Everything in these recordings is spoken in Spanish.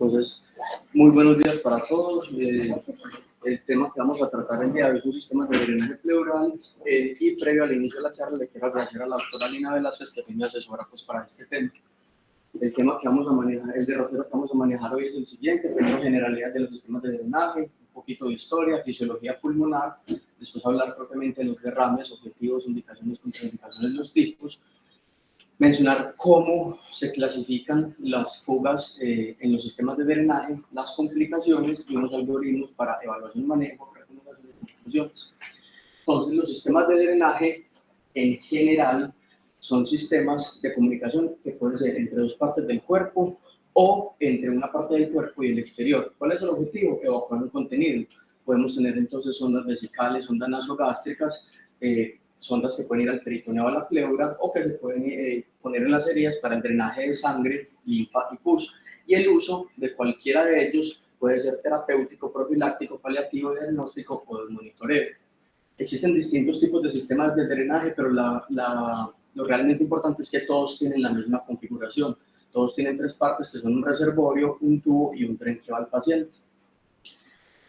Entonces, muy buenos días para todos. El tema que vamos a tratar el día de hoy es un sistema de drenaje pleural y previo al inicio de la charla le quiero agradecer a la doctora Lina Velázquez que fue mi asesora para este tema. El tema que vamos a manejar, el derrotero que vamos a manejar hoy es el siguiente: primero generalidad de los sistemas de drenaje, un poquito de historia, fisiología pulmonar, después hablar propiamente de los derrames, objetivos, indicaciones, contraindicaciones, los tipos, mencionar cómo se clasifican las fugas en los sistemas de drenaje, las complicaciones y unos algoritmos para evaluación y manejo, recomendaciones y conclusiones. Entonces, los sistemas de drenaje en general son sistemas de comunicación que pueden ser entre dos partes del cuerpo o entre una parte del cuerpo y el exterior. ¿Cuál es el objetivo? Evacuar un contenido. Podemos tener entonces sondas vesicales, sondas nasogástricas, sondas que pueden ir al peritoneo o a la pleura o que se pueden poner en las heridas para el drenaje de sangre, linfa y pus. Y el uso de cualquiera de ellos puede ser terapéutico, profiláctico, paliativo, diagnóstico o de monitoreo. Existen distintos tipos de sistemas de drenaje, pero lo realmente importante es que todos tienen la misma configuración. Todos tienen tres partes que son un reservorio, un tubo y un tren que va al paciente.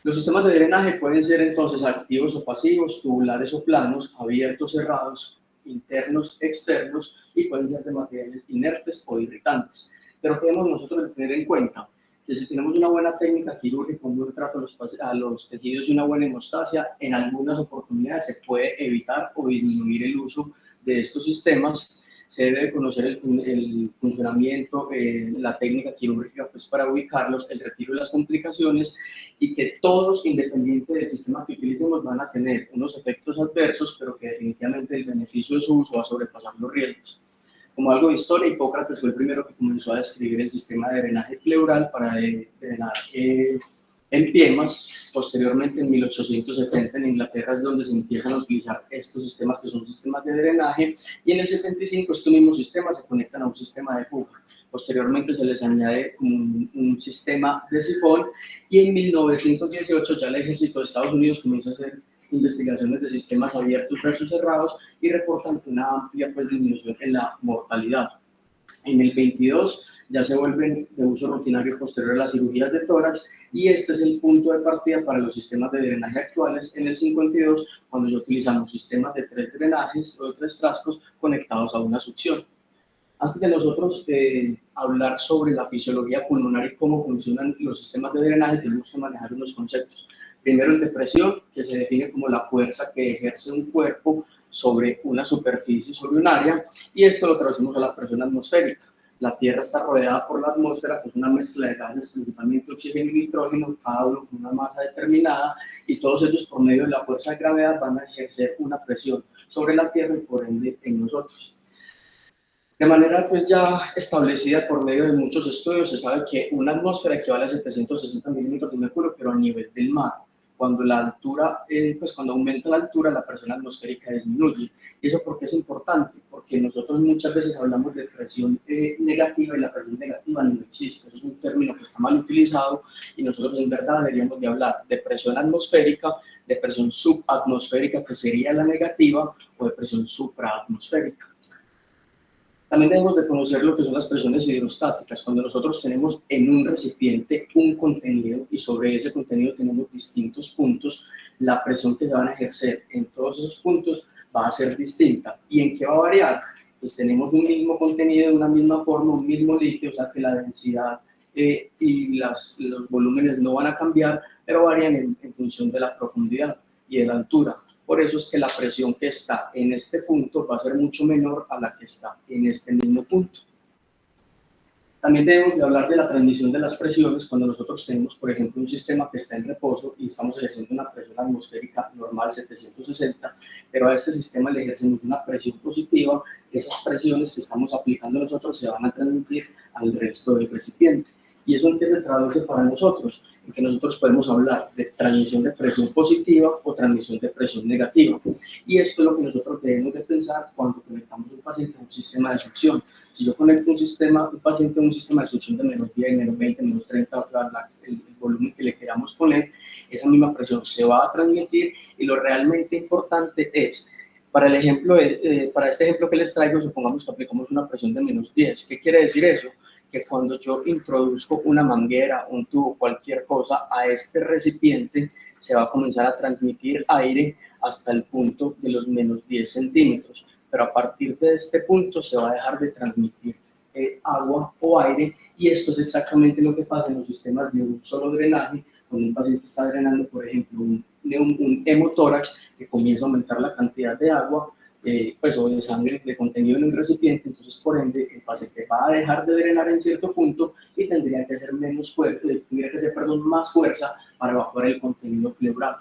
Los sistemas de drenaje pueden ser entonces activos o pasivos, tubulares o planos, abiertos, cerrados, internos, externos, y pueden ser de materiales inertes o irritantes. Pero debemos nosotros tener en cuenta que si tenemos una buena técnica quirúrgica, un buen trato a los tejidos y una buena hemostasia, en algunas oportunidades se puede evitar o disminuir el uso de estos sistemas. Se debe conocer el funcionamiento, la técnica quirúrgica pues, para ubicarlos, el retiro de las complicaciones, y que todos, independiente del sistema que utilicemos, van a tener unos efectos adversos, pero que definitivamente el beneficio de su uso va a sobrepasar los riesgos. Como algo de historia, Hipócrates fue el primero que comenzó a describir el sistema de drenaje pleural para drenar empiemas. Posteriormente, en 1870, en Inglaterra es donde se empiezan a utilizar estos sistemas que son sistemas de drenaje, y en el 75 estos mismos sistemas se conectan a un sistema de fuga. Posteriormente se les añade un sistema de sifón, y en 1918 ya el ejército de Estados Unidos comienza a hacer investigaciones de sistemas abiertos versus cerrados y reportan una amplia disminución en la mortalidad. En el 22 ya se vuelven de uso rutinario posterior a las cirugías de tórax, y este es el punto de partida para los sistemas de drenaje actuales en el 52, cuando ya utilizamos sistemas de 3 drenajes o de 3 frascos conectados a una succión. Antes de nosotros hablar sobre la fisiología pulmonar y cómo funcionan los sistemas de drenaje, tenemos que manejar unos conceptos. Primero, el de presión, que se define como la fuerza que ejerce un cuerpo sobre una superficie, sobre un área, y esto lo traducimos a la presión atmosférica. La Tierra está rodeada por la atmósfera, que es una mezcla de gases, principalmente oxígeno y nitrógeno, cada uno con una masa determinada, y todos ellos por medio de la fuerza de gravedad van a ejercer una presión sobre la Tierra y por ende en nosotros. De manera pues ya establecida por medio de muchos estudios, se sabe que una atmósfera equivale a 760 milímetros de mercurio, pero a nivel del mar. Cuando la altura, cuando aumenta la altura, la presión atmosférica disminuye. ¿Y eso por qué es importante? Porque nosotros muchas veces hablamos de presión negativa, y la presión negativa no existe. Eso es un término que está mal utilizado, y nosotros en verdad deberíamos de hablar de presión atmosférica, de presión subatmosférica, que sería la negativa, o de presión supraatmosférica. También debemos de conocer lo que son las presiones hidrostáticas. Cuando nosotros tenemos en un recipiente un contenido y sobre ese contenido tenemos distintos puntos, la presión que se van a ejercer en todos esos puntos va a ser distinta. ¿Y en qué va a variar? Pues tenemos un mismo contenido de una misma forma, un mismo líquido, o sea que la densidad y los volúmenes no van a cambiar, pero varían en función de la profundidad y de la altura. Por eso es que la presión que está en este punto va a ser mucho menor a la que está en este mismo punto. También debemos de hablar de la transmisión de las presiones cuando nosotros tenemos, por ejemplo, un sistema que está en reposo y estamos ejerciendo una presión atmosférica normal, 760, pero a este sistema le ejercemos una presión positiva. Esas presiones que estamos aplicando nosotros se van a transmitir al resto del recipiente. ¿Y eso en qué se traduce para nosotros? En que nosotros podemos hablar de transmisión de presión positiva o transmisión de presión negativa. Y esto es lo que nosotros debemos de pensar cuando conectamos un paciente a un sistema de succión. Si yo conecto un paciente a un sistema de succión de menos 10, menos 20, menos 30, el volumen que le queramos poner, esa misma presión se va a transmitir, y lo realmente importante es, para el ejemplo, para este ejemplo que les traigo, supongamos que aplicamos una presión de menos 10. ¿Qué quiere decir eso? que cuando yo introduzco una manguera, un tubo, cualquier cosa a este recipiente, se va a comenzar a transmitir aire hasta el punto de los menos 10 centímetros. Pero a partir de este punto se va a dejar de transmitir agua o aire, y esto es exactamente lo que pasa en los sistemas de un solo drenaje. Cuando un paciente está drenando, por ejemplo, un hemotórax, que comienza a aumentar la cantidad de agua, pues, o de sangre de contenido en el recipiente, entonces por ende el paciente va a dejar de drenar en cierto punto y tendría que hacer más fuerza para evacuar el contenido pleural.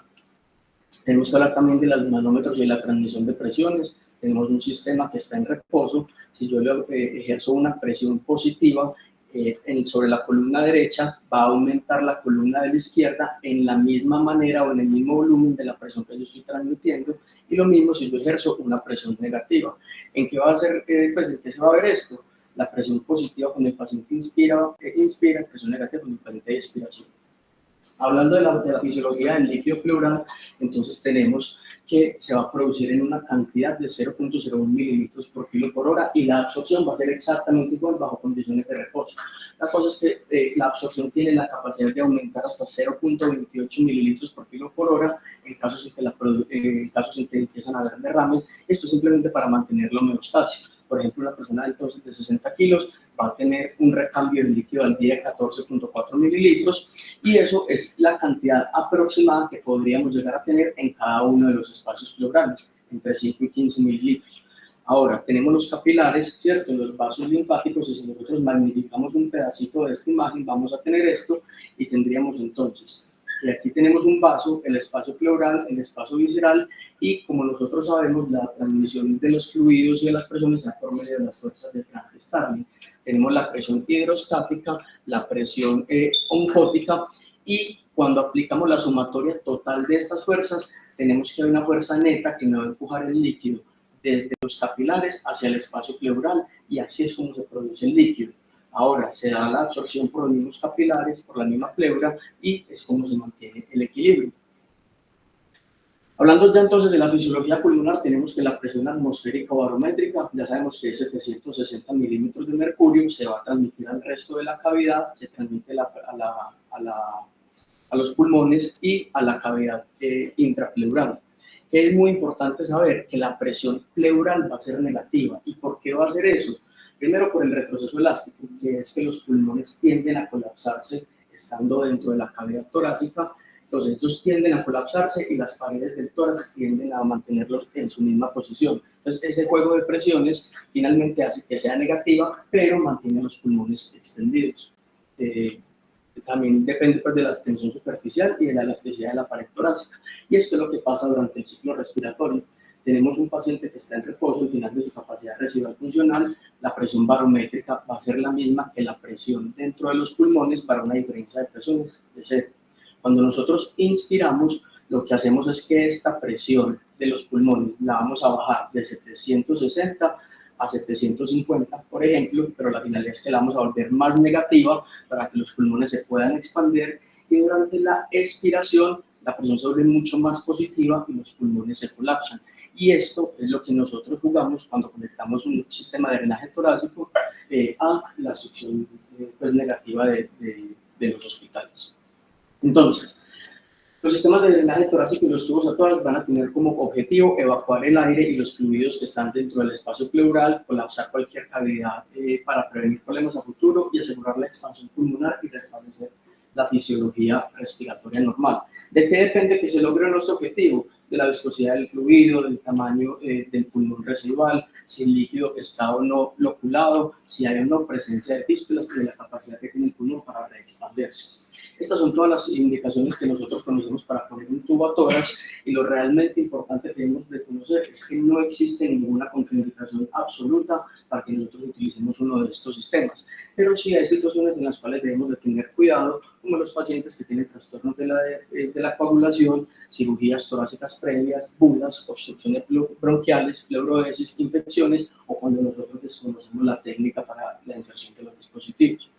Tenemos que hablar también de los manómetros y de la transmisión de presiones. Tenemos un sistema que está en reposo. Si yo le ejerzo una presión positiva sobre la columna derecha, va a aumentar la columna de la izquierda en la misma manera o en el mismo volumen de la presión que yo estoy transmitiendo. Y lo mismo si yo ejerzo una presión negativa. ¿En qué va a ser, pues, en qué se va a ver esto? La presión positiva cuando el paciente inspira, presión negativa cuando el paciente expiración. Hablando de la fisiología del líquido pleural, entonces tenemos que se va a producir en una cantidad de 0.01 mililitros por kilo por hora, y la absorción va a ser exactamente igual bajo condiciones de reposo. La cosa es que la absorción tiene la capacidad de aumentar hasta 0.28 mililitros por kilo por hora en casos en que empiezan a haber derrames. Esto es simplemente para mantener la homeostasis. Por ejemplo, una persona entonces de 60 kilos va a tener un recambio de líquido al día de 14.4 mililitros, y eso es la cantidad aproximada que podríamos llegar a tener en cada uno de los espacios pleurales, entre 5 y 15 mililitros. Ahora, tenemos los capilares, ¿cierto? Los vasos linfáticos, y si nosotros magnificamos un pedacito de esta imagen, vamos a tener esto, y tendríamos entonces, y aquí tenemos un vaso, el espacio pleural, el espacio visceral, y como nosotros sabemos, la transmisión de los fluidos y de las presiones es por medio de las fuerzas de Frank Starling. Tenemos la presión hidrostática, la presión oncótica, y cuando aplicamos la sumatoria total de estas fuerzas, tenemos que hay una fuerza neta que me va a empujar el líquido desde los capilares hacia el espacio pleural, y así es como se produce el líquido. Ahora se da la absorción por los mismos capilares, por la misma pleura, y es como se mantiene el equilibrio. Hablando ya entonces de la fisiología pulmonar, tenemos que la presión atmosférica o barométrica, ya sabemos que es 760 milímetros de mercurio, se va a transmitir al resto de la cavidad, se transmite a los pulmones y a la cavidad intrapleural. Es muy importante saber que la presión pleural va a ser negativa. ¿Y por qué va a ser eso? Primero, por el retroceso elástico, que es que los pulmones tienden a colapsarse estando dentro de la cavidad torácica. Entonces, estos tienden a colapsarse y las paredes del tórax tienden a mantenerlos en su misma posición. Entonces, ese juego de presiones finalmente hace que sea negativa, pero mantiene los pulmones extendidos. También depende, pues, de la tensión superficial y de la elasticidad de la pared torácica. Y esto es lo que pasa durante el ciclo respiratorio. Tenemos un paciente que está en reposo, al final de su capacidad residual funcional, la presión barométrica va a ser la misma que la presión dentro de los pulmones para una diferencia de presiones de 0. Cuando nosotros inspiramos, lo que hacemos es que esta presión de los pulmones la vamos a bajar de 760 a 750, por ejemplo, pero la finalidad es que la vamos a volver más negativa para que los pulmones se puedan expandir, y durante la expiración la presión se vuelve mucho más positiva y los pulmones se colapsan. Y esto es lo que nosotros jugamos cuando conectamos un sistema de drenaje torácico a la succión pues, negativa de los hospitales. Entonces, los sistemas de drenaje torácico y los tubos atórax van a tener como objetivo evacuar el aire y los fluidos que están dentro del espacio pleural, colapsar cualquier cavidad para prevenir problemas a futuro y asegurar la expansión pulmonar y restablecer la fisiología respiratoria normal. ¿De qué depende que se logre nuestro objetivo? De la viscosidad del fluido, del tamaño del pulmón residual, si el líquido está o no loculado, si hay o no presencia de fístulas y de la capacidad que tiene el pulmón para reexpandirse. Estas son todas las indicaciones que nosotros conocemos para poner un tubo a tórax, y lo realmente importante que debemos de conocer es que no existe ninguna contraindicación absoluta para que nosotros utilicemos uno de estos sistemas. Pero sí hay situaciones en las cuales debemos de tener cuidado, como los pacientes que tienen trastornos de la coagulación, cirugías torácicas previas, bulas, obstrucciones bronquiales, pleurodesis, infecciones, o cuando nosotros desconocemos la técnica para la inserción de los dispositivos.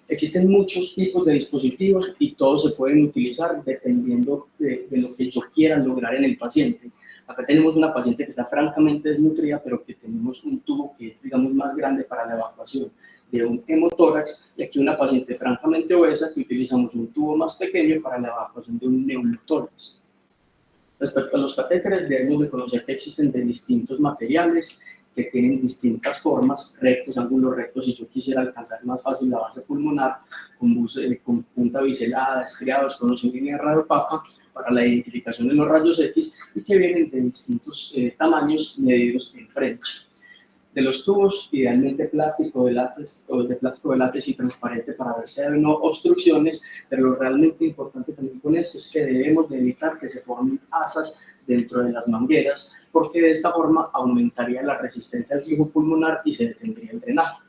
Existen muchos tipos de dispositivos y todos se pueden utilizar dependiendo de lo que yo quiera lograr en el paciente. Acá tenemos una paciente que está francamente desnutrida, pero que tenemos un tubo que es, digamos, más grande para la evacuación de un hemotórax, y aquí una paciente francamente obesa que utilizamos un tubo más pequeño para la evacuación de un neumotórax. Respecto a los catéteres, debemos de conocer que existen de distintos materiales, que tienen distintas formas, rectos, ángulos rectos. Si yo quisiera alcanzar más fácil la base pulmonar, con punta biselada, estriados, con una línea radiopaca para la identificación de los rayos X, y que vienen de distintos tamaños medidos en French. De los tubos, idealmente plástico de látex o de plástico de látex y transparente para ver si hay no obstrucciones, pero lo realmente importante también con esto es que debemos de evitar que se formen asas dentro de las mangueras, porque de esta forma aumentaría la resistencia al flujo pulmonar y se detendría el drenaje.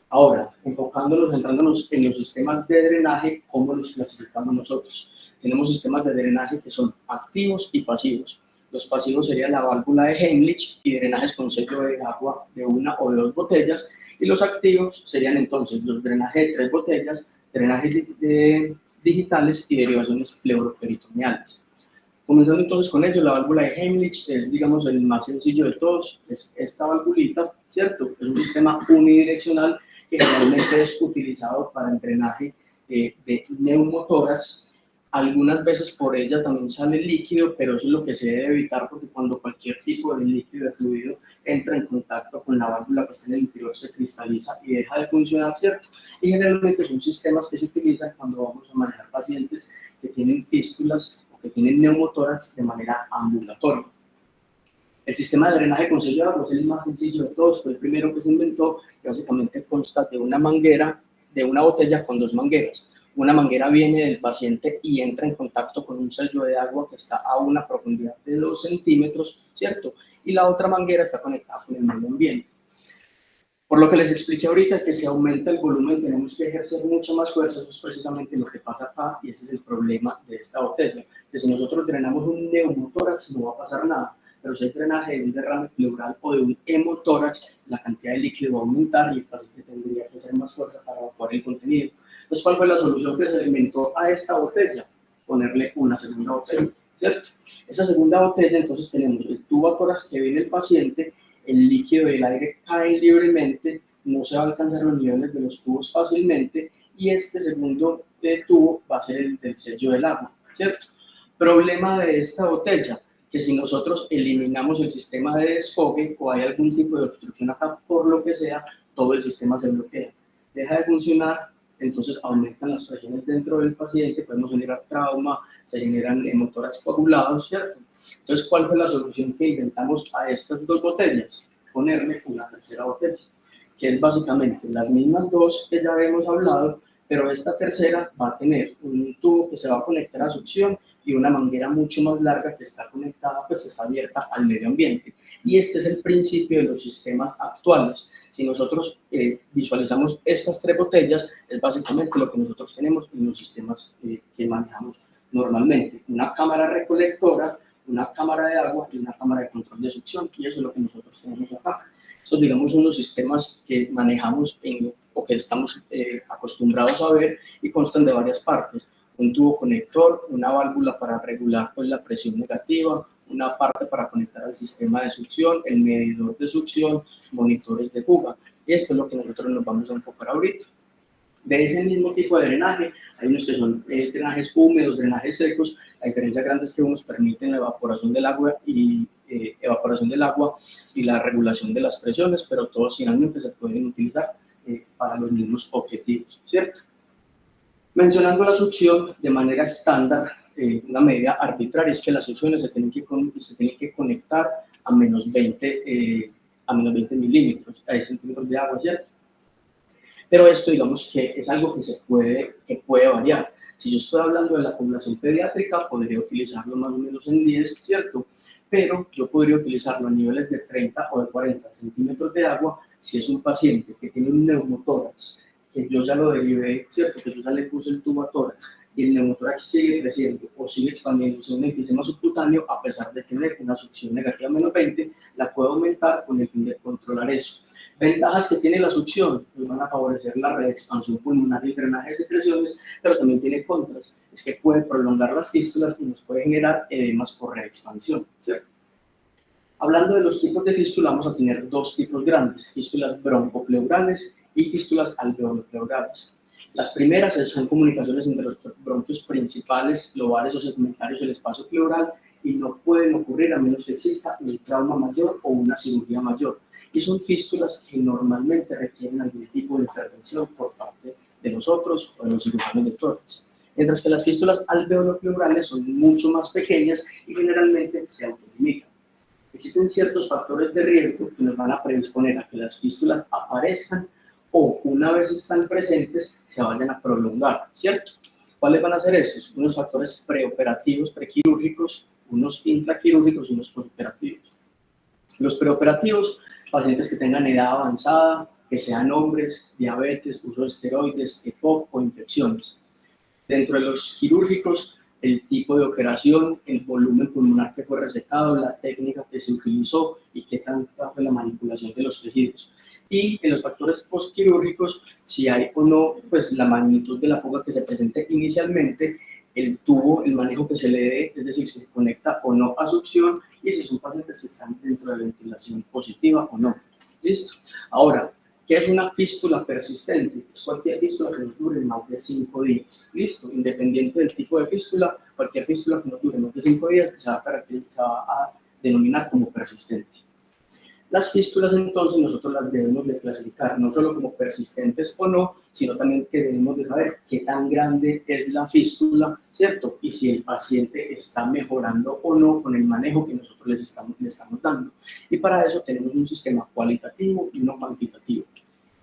Ahora, centrándonos en los sistemas de drenaje, ¿cómo los clasificamos nosotros? Tenemos sistemas de drenaje que son activos y pasivos. Los pasivos serían la válvula de Heimlich y drenajes con sello de agua de 1 o de 2 botellas, y los activos serían entonces los drenajes de 3 botellas, drenajes digitales y derivaciones pleuroperitoneales. Comenzando entonces con ello, la válvula de Heimlich es, digamos, el más sencillo de todos, es esta valvulita, ¿cierto? Es un sistema unidireccional que generalmente es utilizado para el drenaje de neumotórax. Algunas veces por ella también sale líquido, pero eso es lo que se debe evitar, porque cuando cualquier tipo de líquido de fluido entra en contacto con la válvula que está en el interior, se cristaliza y deja de funcionar, ¿cierto? Y generalmente son sistemas que se utilizan cuando vamos a manejar pacientes que tienen fístulas o que tienen neumotórax de manera ambulatoria. El sistema de drenaje con sello de agua es el más sencillo de todos, fue el primero que se inventó, y básicamente consta de una manguera, de una botella con 2 mangueras. Una manguera viene del paciente y entra en contacto con un sello de agua que está a una profundidad de 2 centímetros, ¿cierto? Y la otra manguera está conectada con el medio ambiente. Por lo que les expliqué ahorita, que si aumenta el volumen tenemos que ejercer mucha más fuerza. Eso es precisamente lo que pasa acá, y ese es el problema de esta botella, que si nosotros drenamos un neumotórax no va a pasar nada, pero si hay drenaje de un derrame pleural o de un hemotórax, la cantidad de líquido va a aumentar y el paciente tendría que hacer más fuerza para evacuar el contenido. Entonces, ¿cuál fue la solución que se le inventó a esta botella? Ponerle una segunda botella, ¿cierto? Esa segunda botella, entonces tenemos el tubo a tórax que viene el paciente, el líquido y el aire caen libremente, no se va a alcanzar los niveles de los tubos fácilmente, y este segundo tubo va a ser el del sello del agua, ¿cierto? Problema de esta botella, que si nosotros eliminamos el sistema de desfogue o hay algún tipo de obstrucción acá, por lo que sea, todo el sistema se bloquea, deja de funcionar. Entonces aumentan las presiones dentro del paciente, podemos generar trauma, se generan hemotórax coagulados, ¿cierto? Entonces, ¿cuál fue la solución que inventamos a estas 2 botellas? Ponerle una tercera botella, que es básicamente las mismas 2 que ya habíamos hablado, pero esta tercera va a tener un tubo que se va a conectar a succión y una manguera mucho más larga que está conectada, pues está abierta al medio ambiente. Y este es el principio de los sistemas actuales. Si nosotros visualizamos estas 3 botellas, es básicamente lo que nosotros tenemos en los sistemas que manejamos normalmente. Una cámara recolectora, una cámara de agua y una cámara de control de succión, y eso es lo que nosotros tenemos acá. Estos, digamos, son los sistemas que manejamos o que estamos acostumbrados a ver, y constan de varias partes. Un tubo conector, una válvula para regular pues, la presión negativa, una parte para conectar al sistema de succión, el medidor de succión, monitores de fuga. Y esto es lo que nosotros nos vamos a enfocar ahorita. De ese mismo tipo de drenaje, hay unos que son drenajes húmedos, drenajes secos. La diferencia grande es que unos permiten la evaporación del agua y la regulación de las presiones, pero todos finalmente se pueden utilizar para los mismos objetivos, ¿cierto? Mencionando la succión de manera estándar, una medida arbitraria es que las succiones se tienen que conectar a menos 20 milímetros, a centímetros de agua, ¿cierto? Pero esto, digamos que es algo que puede variar. Si yo estoy hablando de la población pediátrica, podría utilizarlo más o menos en 10, ¿cierto? Pero yo podría utilizarlo a niveles de 30 o de 40 centímetros de agua si es un paciente que tiene un neumotórax, que yo ya lo derivé, ¿cierto? Que yo ya le puse el tubo a tórax y el neumotórax sigue creciendo o sigue expandiéndose un enfisema subcutáneo a pesar de tener una succión negativa menos 20, la puedo aumentar con el fin de controlar eso. Ventajas que tiene la succión, pues van a favorecer la reexpansión pulmonar y el drenaje de secreciones, pero también tiene contras, es que puede prolongar las fístulas y nos puede generar edemas por reexpansión, ¿cierto? Hablando de los tipos de fístula, vamos a tener dos tipos grandes, fístulas broncopleurales y fístulas alveolopleurales. Las primeras son comunicaciones entre los bronquios principales, lobales o segmentarios del espacio pleural y no pueden ocurrir a menos que exista un trauma mayor o una cirugía mayor. Y son fístulas que normalmente requieren algún tipo de intervención por parte de nosotros o de los cirujanos de tórax. Mientras que las fístulas alveolopleurales son mucho más pequeñas y generalmente se autolimitan. Existen ciertos factores de riesgo que nos van a predisponer a que las fístulas aparezcan o, una vez están presentes, se vayan a prolongar, ¿cierto? ¿Cuáles van a ser estos? Unos factores preoperativos, prequirúrgicos, unos intraquirúrgicos y unos postoperativos. Los preoperativos, pacientes que tengan edad avanzada, que sean hombres, diabetes, uso de esteroides, EPOC o infecciones. Dentro de los quirúrgicos, el tipo de operación, el volumen pulmonar que fue resecado, la técnica que se utilizó y qué tanta fue la manipulación de los tejidos. Y en los factores postquirúrgicos, si hay o no, pues la magnitud de la fuga que se presente inicialmente, el tubo, el manejo que se le dé, es decir, si se conecta o no a succión y si son pacientes que están dentro de ventilación positiva o no. ¿Listo? Ahora, ¿qué es una fístula persistente? Es cualquier fístula que no dure más de 5 días. ¿Listo? Independiente del tipo de fístula, cualquier fístula que no dure más de 5 días se va a denominar como persistente. Las fístulas, entonces, nosotros las debemos de clasificar, no solo como persistentes o no, sino también que debemos de saber qué tan grande es la fístula, ¿cierto? Y si el paciente está mejorando o no con el manejo que nosotros le estamos dando. Y para eso tenemos un sistema cualitativo y uno cuantitativo.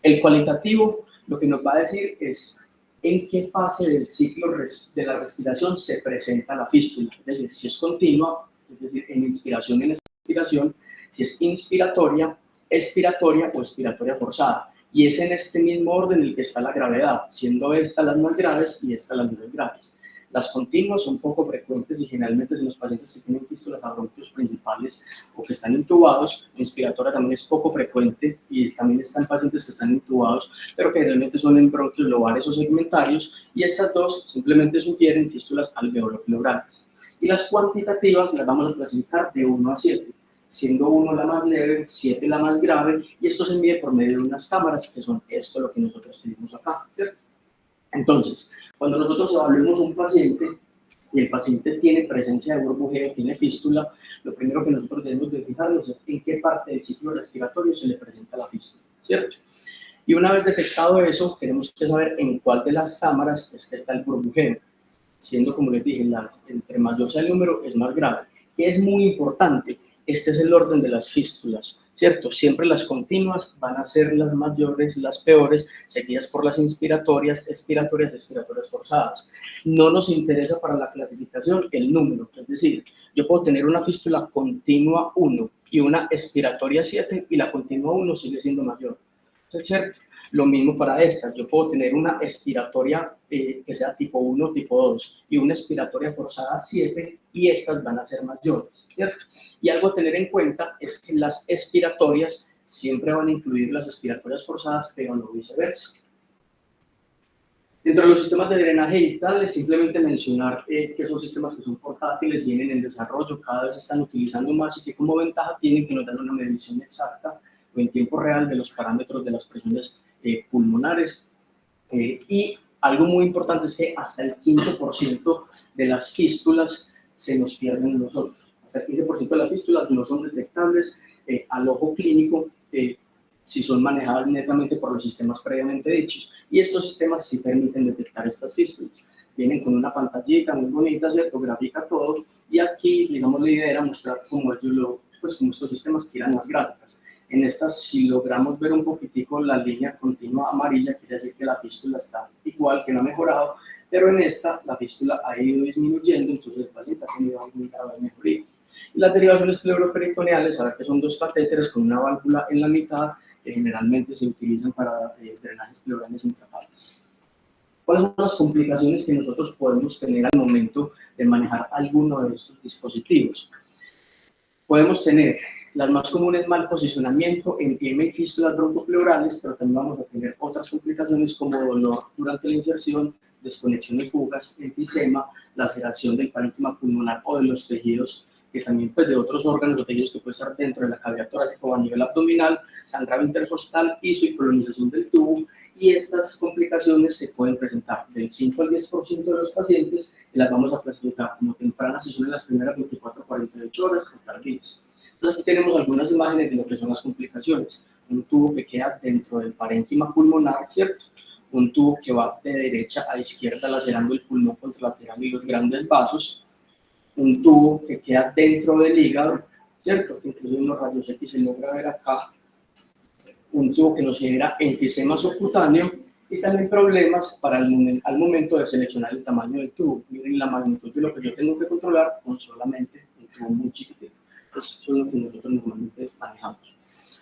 El cualitativo lo que nos va a decir es en qué fase del ciclo de la respiración se presenta la fístula. Es decir, si es continua, es decir, en inspiración y en expiración, si es inspiratoria, expiratoria o expiratoria forzada. Y es en este mismo orden en el que está la gravedad, siendo estas las más graves y estas las menos graves. Las continuas son poco frecuentes y generalmente en los pacientes que tienen fístulas a bronquios principales o que están intubados. La inspiratoria también es poco frecuente y también están pacientes que están intubados, pero que generalmente son en bronquios lobales o segmentarios. Y estas dos simplemente sugieren fístulas alveolopleurales. Y las cuantitativas las vamos a clasificar de 1 a 7. Siendo 1 la más leve, 7 la más grave, y esto se mide por medio de unas cámaras, que son esto lo que nosotros tenemos acá, ¿cierto? Entonces, cuando nosotros evaluamos un paciente y el paciente tiene presencia de burbujeo, tiene fístula, lo primero que nosotros debemos de fijarnos es en qué parte del ciclo respiratorio se le presenta la fístula, ¿cierto? Y una vez detectado eso, tenemos que saber en cuál de las cámaras es que está el burbujeo, siendo, como les dije, entre mayor sea el número, es más grave. Que es muy importante, este es el orden de las fístulas, ¿cierto? Siempre las continuas van a ser las mayores, las peores, seguidas por las inspiratorias, expiratorias, expiratorias forzadas. No nos interesa para la clasificación el número, es decir, yo puedo tener una fístula continua 1 y una expiratoria 7 y la continua 1 sigue siendo mayor, ¿cierto? Lo mismo para estas, yo puedo tener una expiratoria que sea tipo 1, tipo 2 y una expiratoria forzada 7 y estas van a ser mayores, ¿cierto? Y algo a tener en cuenta es que las expiratorias siempre van a incluir las expiratorias forzadas, pero no viceversa. Dentro de los sistemas de drenaje digital, es simplemente mencionar que son sistemas que son portátiles, vienen en desarrollo, cada vez se están utilizando más y que como ventaja tienen que nos dan una medición exacta o en tiempo real de los parámetros de las presiones pulmonares. Y algo muy importante es que hasta el 15% de las fístulas se nos pierden en nosotros. Hasta el 15% de las fístulas no son detectables al ojo clínico si son manejadas netamente por los sistemas previamente dichos. Y estos sistemas sí permiten detectar estas fístulas. Vienen con una pantallita muy bonita, ¿cierto? Grafica todo. Y aquí, digamos, la idea era mostrar cómo ellos cómo estos sistemas tiran las gráficas. En estas, si logramos ver un poquitico la línea continua amarilla, quiere decir que la fístula está igual, que no ha mejorado, pero en esta la fístula ha ido disminuyendo, entonces el paciente ha tenido algún grado de mejoría. Y las derivaciones pleuroperitoneales, saber que son dos catéteres con una válvula en la mitad, que generalmente se utilizan para drenajes pleurales intrapares. ¿Cuáles son las complicaciones que nosotros podemos tener al momento de manejar alguno de estos dispositivos? Podemos tener Las más comunes, mal posicionamiento, edema y fístulas broncopleurales, pero también vamos a tener otras complicaciones como dolor durante la inserción, desconexión y fugas, enfisema, laceración del parénquima pulmonar o de los tejidos, que también pues, de otros órganos o tejidos que pueden estar dentro de la cavidad torácica o a nivel abdominal, sangrado intercostal, hizo y colonización del tubo, y estas complicaciones se pueden presentar del 5 al 10% de los pacientes, y las vamos a clasificar como tempranas si son en las primeras 24 a 48 horas o tardías. Entonces aquí tenemos algunas imágenes de lo que son las complicaciones. Un tubo que queda dentro del parénquima pulmonar, ¿cierto? Un tubo que va de derecha a izquierda lacerando el pulmón contralateral y los grandes vasos. Un tubo que queda dentro del hígado, ¿cierto? Incluso en los rayos X se logra ver acá. Un tubo que nos genera enfisema subcutáneo y también problemas para al momento de seleccionar el tamaño del tubo. Miren la magnitud de lo que yo tengo que controlar con solamente un tubo muy chiquitito. Eso es lo que nosotros normalmente manejamos.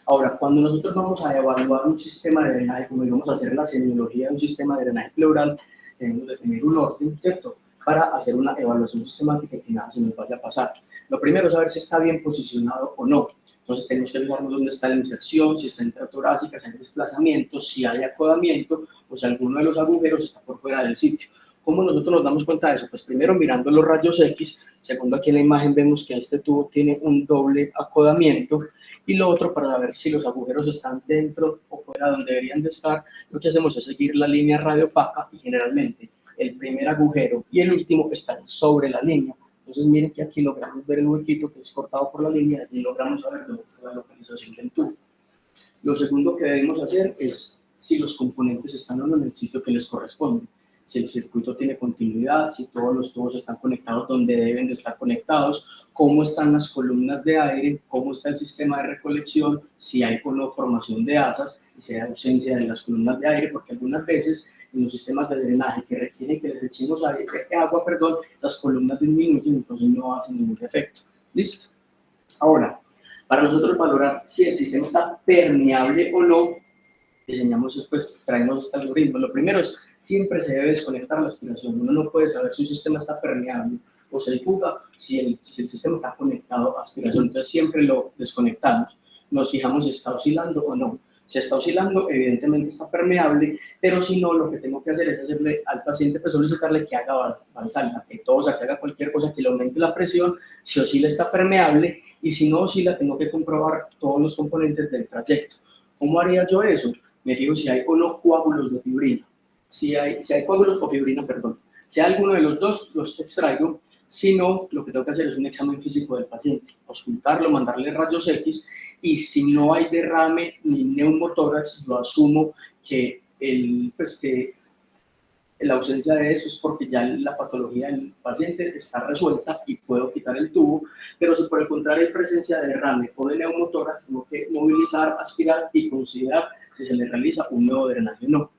Ahora, cuando nosotros vamos a evaluar un sistema de drenaje, como vamos a hacer la semiología de un sistema de drenaje pleural, tenemos que tener un orden, ¿cierto?, para hacer una evaluación sistemática y que nada se nos vaya a pasar. Lo primero es saber si está bien posicionado o no. Entonces tenemos que fijarnos dónde está la inserción, si está intratorácica, si hay desplazamiento, si hay acodamiento o si alguno de los agujeros está por fuera del sitio. ¿Cómo nosotros nos damos cuenta de eso? Pues primero mirando los rayos X, segundo aquí en la imagen vemos que este tubo tiene un doble acodamiento, y lo otro para saber si los agujeros están dentro o fuera donde deberían de estar, lo que hacemos es seguir la línea radiopaca y generalmente el primer agujero y el último están sobre la línea. Entonces miren que aquí logramos ver el huequito que es cortado por la línea, así logramos saber dónde está la localización del tubo. Lo segundo que debemos hacer es si los componentes están o no en el sitio que les corresponde, si el circuito tiene continuidad, si todos los tubos están conectados donde deben de estar conectados, cómo están las columnas de aire, cómo está el sistema de recolección, si hay o no formación de asas, y si hay ausencia de las columnas de aire, porque algunas veces en los sistemas de drenaje que requieren que les echemos agua, las columnas disminuyen, entonces no hacen ningún efecto. ¿Listo? Ahora, para nosotros valorar si el sistema está permeable o no, diseñamos después, traemos este algoritmo. Lo primero es, siempre se debe desconectar la aspiración. Uno no puede saber si un sistema está permeable o se fuga si el sistema está conectado a aspiración. Entonces siempre lo desconectamos. Nos fijamos si está oscilando o no. Si está oscilando, evidentemente está permeable, pero si no, lo que tengo que hacer es hacerle al paciente, pues solicitarle que haga valsalva, que tosa, que haga cualquier cosa que le aumente la presión. Si oscila, está permeable, y si no oscila, tengo que comprobar todos los componentes del trayecto. ¿Cómo haría yo eso? Me fijo si hay o no coágulos de fibrina. Si hay coágulos o fibrina, perdón. Si hay alguno de los dos, los extraigo. Si no, lo que tengo que hacer es un examen físico del paciente, auscultarlo, mandarle rayos X, y si no hay derrame ni neumotórax, yo asumo que la ausencia de eso es porque ya la patología del paciente está resuelta y puedo quitar el tubo, pero si por el contrario hay presencia de derrame o de neumotórax, tengo que movilizar, aspirar y considerar si se le realiza un nuevo drenaje o no.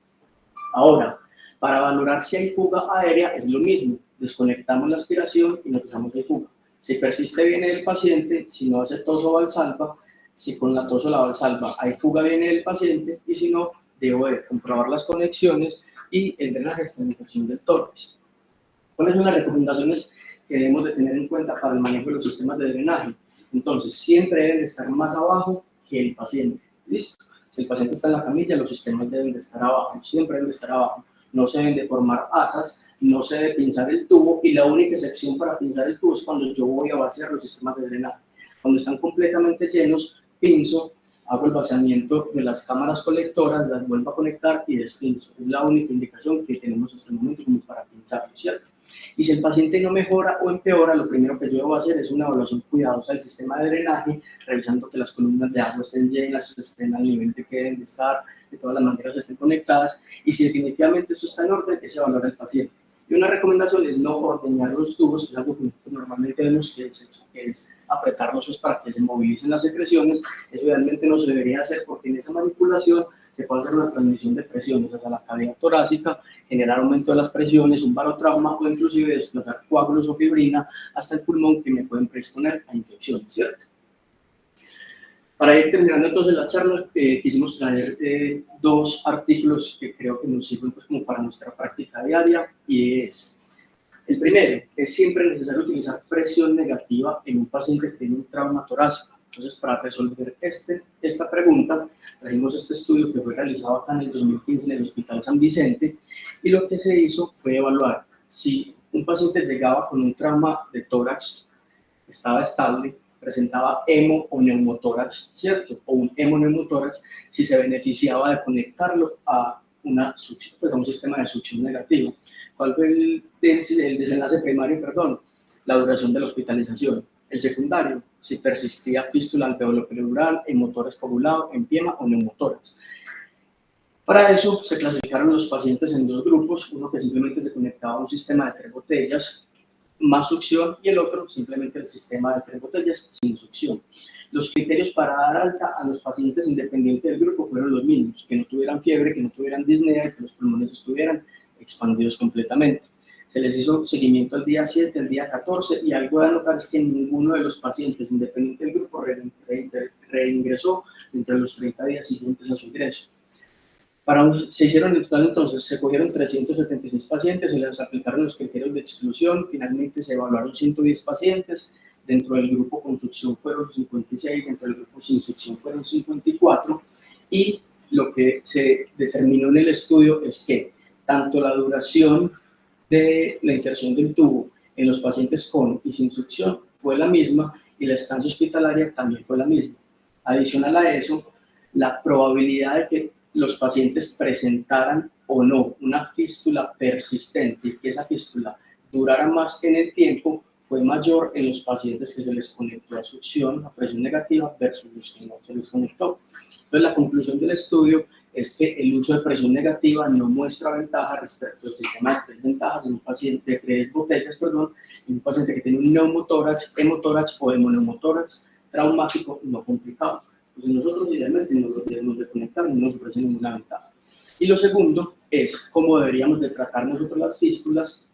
Ahora, para valorar si hay fuga aérea es lo mismo, desconectamos la aspiración y nos fijamos si hay fuga. Si persiste, viene el paciente, si no hace tos o valsalva, si con la tos o la valsalva hay fuga, viene el paciente, y si no, debo de comprobar las conexiones y el drenaje está en infección del tórax. ¿Cuáles son las recomendaciones que debemos de tener en cuenta para el manejo de los sistemas de drenaje? Entonces, siempre deben de estar más abajo que el paciente. ¿Listo? Si el paciente está en la camilla, los sistemas deben de estar abajo, siempre deben de estar abajo. No se deben de formar asas, no se debe pinzar el tubo, y la única excepción para pinzar el tubo es cuando yo voy a vaciar los sistemas de drenaje. Cuando están completamente llenos, pinzo, hago el vaciamiento de las cámaras colectoras, las vuelvo a conectar y despinzo. Es la única indicación que tenemos hasta el momento como para pinzarlo, ¿cierto? Y si el paciente no mejora o empeora, lo primero que yo debo hacer es una evaluación cuidadosa del sistema de drenaje, revisando que las columnas de agua estén llenas, estén al nivel que deben de estar, de todas las maneras estén conectadas, y si definitivamente eso está en orden, que se valora el paciente. Y una recomendación es no ordeñar los tubos, es algo que normalmente vemos que es apretarlos pues, para que se movilicen las secreciones. Eso realmente no se debería hacer, porque en esa manipulación se puede hacer una transmisión de presiones hacia la cavidad torácica, generar aumento de las presiones, un barotrauma, o inclusive desplazar coágulos o fibrina hasta el pulmón, que me pueden predisponer a infecciones, ¿cierto? Para ir terminando entonces la charla, quisimos traer dos artículos que creo que nos sirven pues, como para nuestra práctica diaria, y es, el primero, es siempre necesario utilizar presión negativa en un paciente que tiene un trauma torácico. Entonces, para resolver esta pregunta, trajimos este estudio que fue realizado acá en el 2015 en el Hospital San Vicente, y lo que se hizo fue evaluar si un paciente llegaba con un trauma de tórax, estaba estable, presentaba hemo o neumotórax, ¿cierto? O un hemoneumotórax, si se beneficiaba de conectarlo a una succión, pues a un sistema de succión negativo. ¿Cuál fue el desenlace primario? Perdón, la duración de la hospitalización. El secundario, si persistía fístula alveolo-pleural, hemotórax coagulado, empiema o neumotórax. Para eso se clasificaron los pacientes en dos grupos, uno que simplemente se conectaba a un sistema de 3 botellas, más succión, y el otro simplemente el sistema de 3 botellas sin succión. Los criterios para dar alta a los pacientes independientes del grupo fueron los mismos, que no tuvieran fiebre, que no tuvieran disnea y que los pulmones estuvieran expandidos completamente. Se les hizo seguimiento al día 7, al día 14, y algo de anotar es que ninguno de los pacientes independientes del grupo reingresó entre los 30 días siguientes a su ingreso. Se hicieron en total, entonces, se cogieron 376 pacientes, se les aplicaron los criterios de exclusión, finalmente se evaluaron 110 pacientes, dentro del grupo con succión fueron 56, dentro del grupo sin succión fueron 54, y lo que se determinó en el estudio es que tanto la duración de la inserción del tubo en los pacientes con y sin succión fue la misma, y la estancia hospitalaria también fue la misma. Adicional a eso, la probabilidad de que los pacientes presentaran o no una fístula persistente y que esa fístula durara más en el tiempo fue mayor en los pacientes que se les conectó a succión, a presión negativa, versus los que no se les conectó. Entonces, la conclusión del estudio es que el uso de presión negativa no muestra ventaja respecto al sistema de 3 ventajas en un paciente de 3 botellas, perdón, en un paciente que tiene un neumotórax, hemotórax o hemoneumotórax traumático no complicado. Pues nosotros idealmente no los debemos de conectar, no nos ofrece ninguna ventaja. Y lo segundo es cómo deberíamos de tratar nosotros las fístulas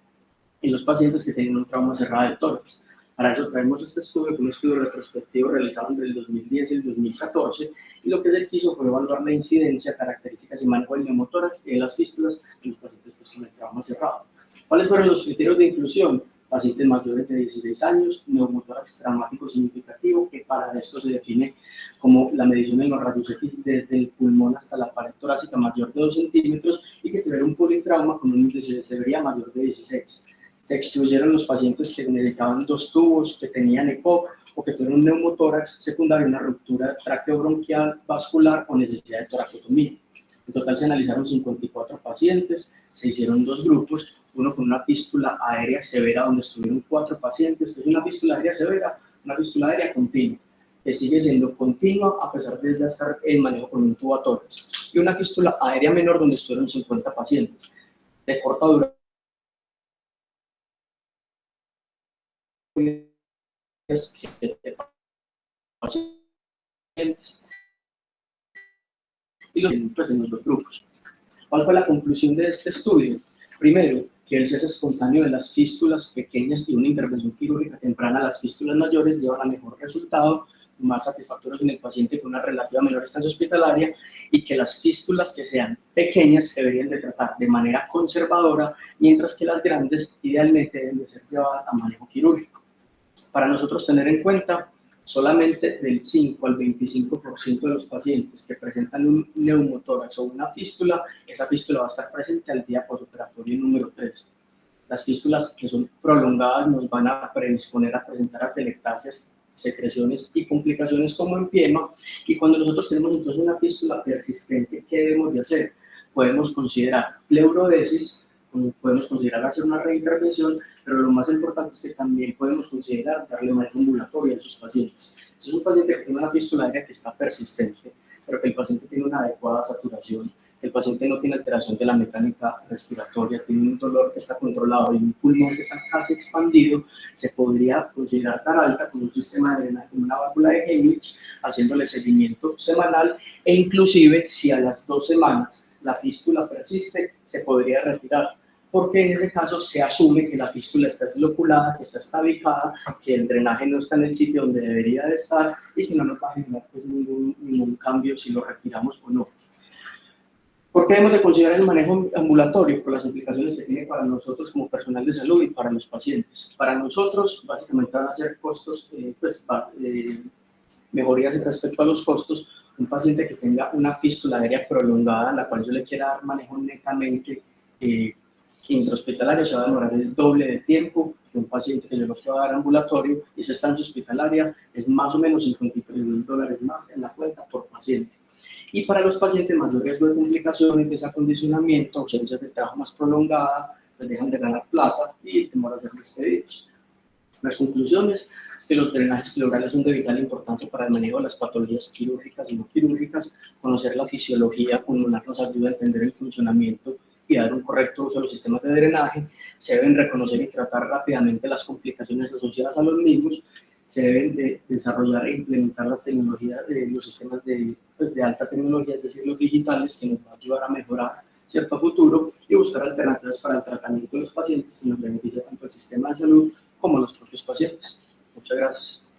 en los pacientes que tienen un trauma cerrado de tórax. Para eso traemos este estudio, que es un estudio retrospectivo realizado entre el 2010 y el 2014, y lo que se quiso fue evaluar la incidencia, características y manejo del neumotórax y de las fístulas en los pacientes con el trauma cerrado. ¿Cuáles fueron los criterios de inclusión? Pacientes mayores de 16 años, neumotórax traumático significativo, que para esto se define como la medición de los rayos X desde el pulmón hasta la pared torácica mayor de 2 centímetros y que tuvieron un politrauma con un índice de severidad mayor de 16. Se excluyeron los pacientes que necesitaban 2 tubos, que tenían ECOG o que tuvieron un neumotórax secundario, una ruptura traqueobronquial vascular o necesidad de toracotomía. En total se analizaron 54 pacientes, se hicieron 2 grupos, uno con una fístula aérea severa donde estuvieron 4 pacientes. Es una fístula aérea severa, una fístula aérea continua, que sigue siendo continua a pesar de estar en manejo con un tubo a tórax. Y una fístula aérea menor donde estuvieron 50 pacientes, de corta duración. Pacientes. Y pues, en los 2 grupos. ¿Cuál fue la conclusión de este estudio? Primero, que el cese espontáneo de las fístulas pequeñas y una intervención quirúrgica temprana a las fístulas mayores llevan a mejor resultado, más satisfactorios en el paciente con una relativa menor estancia hospitalaria, y que las fístulas que sean pequeñas se deberían de tratar de manera conservadora, mientras que las grandes idealmente deben de ser llevadas a manejo quirúrgico. Para nosotros tener en cuenta, solamente del 5 al 25% de los pacientes que presentan un neumotórax o una fístula, esa fístula va a estar presente al día postoperatorio número 3. Las fístulas que son prolongadas nos van a predisponer a presentar atelectasias, secreciones y complicaciones como empiema, y cuando nosotros tenemos entonces una fístula persistente, ¿qué debemos de hacer? Podemos considerar pleurodesis, podemos considerar hacer una reintervención, pero lo más importante es que también podemos considerar darle manejo ambulatorio a esos pacientes. Si es un paciente que tiene una fístula aérea que está persistente, pero que el paciente tiene una adecuada saturación, el paciente no tiene alteración de la mecánica respiratoria, tiene un dolor que está controlado y un pulmón que está casi expandido, se podría considerar dar alta con un sistema de drenaje, con una válvula de Heimlich, haciéndole seguimiento semanal, e inclusive si a las 2 semanas la fístula persiste, se podría retirar, porque en ese caso se asume que la fístula está desloculada, que está estabicada, que el drenaje no está en el sitio donde debería de estar y que no nos va a generar pues, ningún cambio si lo retiramos o no. ¿Por qué debemos de considerar el manejo ambulatorio? Por las implicaciones que tiene para nosotros como personal de salud y para los pacientes. Para nosotros, básicamente van a ser costos Mejorías respecto a los costos. Un paciente que tenga una fístula aérea prolongada, a la cual yo le quiera dar manejo netamente intrahospitalario, se va a demorar el doble de tiempo que un paciente que yo lo pueda dar ambulatorio, y esa estancia hospitalaria es más o menos $53.000 más en la cuenta por paciente. Y para los pacientes mayor riesgo de complicaciones, desacondicionamiento, ausencias de trabajo más prolongada, pues dejan de ganar plata y demoran a ser despedidos. Las conclusiones es que los drenajes pleurales son de vital importancia para el manejo de las patologías quirúrgicas y no quirúrgicas. Conocer la fisiología pulmonar nos ayuda a entender el funcionamiento y dar un correcto uso de los sistemas de drenaje. Se deben reconocer y tratar rápidamente las complicaciones asociadas a los mismos. Se deben de desarrollar e implementar las tecnologías, los sistemas de alta tecnología, es decir, los digitales, que nos va a ayudar a mejorar cierto futuro, y buscar alternativas para el tratamiento de los pacientes que nos beneficia tanto el sistema de salud como los propios pacientes. Muchas gracias.